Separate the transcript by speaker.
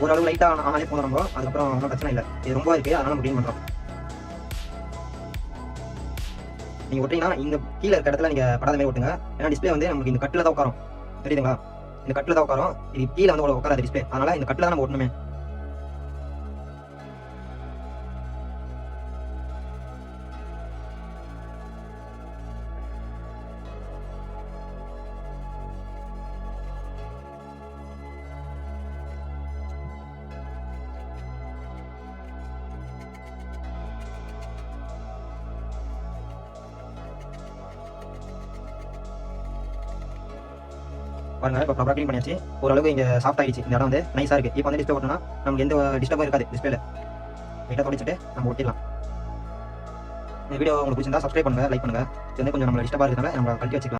Speaker 1: ஓரளவு லைட்டாக ஆனாலே போதும் நம்ம. அதுக்கப்புறம் ஒன்றும் பிரச்சனை இல்லை. இது ரொம்ப இருக்குது, அதனால் நம்ம க்ளீன் பண்ணுறோம். நீங்கள் ஒட்டிங்கன்னா இந்த கீழே இருக்க இடத்துல நீங்கள் படாத மாதிரி ஒட்டுங்க. ஏன்னா டிஸ்பிளே வந்து நமக்கு இந்த கட்டில் தான் உட்காரும், தெரியுதுங்களா? இந்த கட்டில் தான் உட்காரும். இது கீழே வந்து உட்காராது டிஸ்பிளே, அதனால் இந்த கட்டில் தான் நம்ம ஒட்டணுமே. பாருங்க, இப்போ ப்ராப்பராக க்ளீன் பண்ணியாச்சு. ஓரளவு இங்கே சாஃப்ட் ஆகிடுச்சு. இந்த இடம் வந்து நைஸாக இருக்குது. இப்போ வந்து டிஸ்பிளே ஓட்டினா நமக்கு எந்த டிஸ்டர்பும் இருக்காது. டிஸ்பிளேல லைட்டாக தொடச்சிட்டு நம்ம ஒட்டிடலாம். இந்த வீடியோ உங்களுக்கு பிடிச்சிருந்தா சப்ஸ்கிரைப் பண்ணுங்கள், லைக் பண்ணுங்கள். இது வந்து கொஞ்சம் நம்மளை டிஸ்டர்பாக இருக்கிறதுனால நம்ம கழட்டி வச்சுக்கலாம்.